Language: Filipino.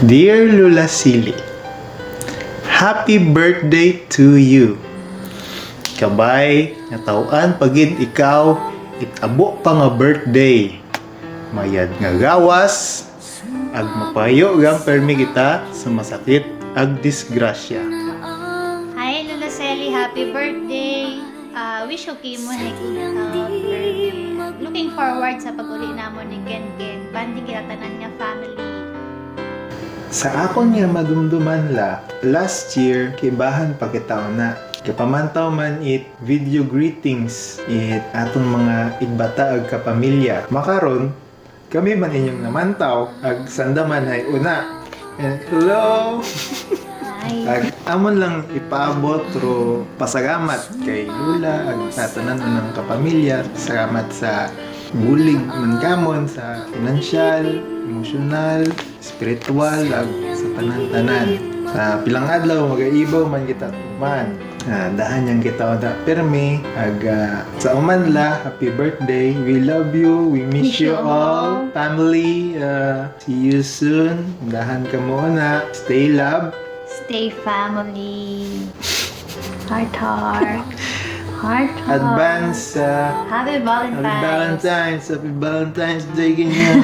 Dear Lula Sili, happy birthday to you. Kabay, nga tawaan pagid ikaw, itabo pa nga birthday. Mayad nga gawas, ag mapayo gang permi kita sa masakit ag disgrasya. Hi, Lula Selly. Happy birthday. Wish okay mo na birthday. Looking forward sa pag-uli namon ni Ken Ken. Banding kita tanan nga family. Sa akon nga madumduman la, last year, kibahan pa kita na. Kapamantaw man it video greetings it atong mga igbata ag kapamilya. Makaron, kami man inyong namantaw ag sandaman ay una. And hello! Hi. Ag amon lang ipaabot ro pasagamat kay Lula ag tatanan ng kapamilya. Salamat sa bulig man kamon sa financial, emosyonal, spiritual ag sa tanan-tanan. Sa pilang adlaw magaibaw man kita man. Dahan yang kita da permi ag sa umanla, happy birthday. We love you. We miss you all. Family, see you soon. Dahan ka muna. Stay love. Stay family. Heart, heart. Heart, heart. Advance Happy Valentine's. Happy Valentine's Day ganyan.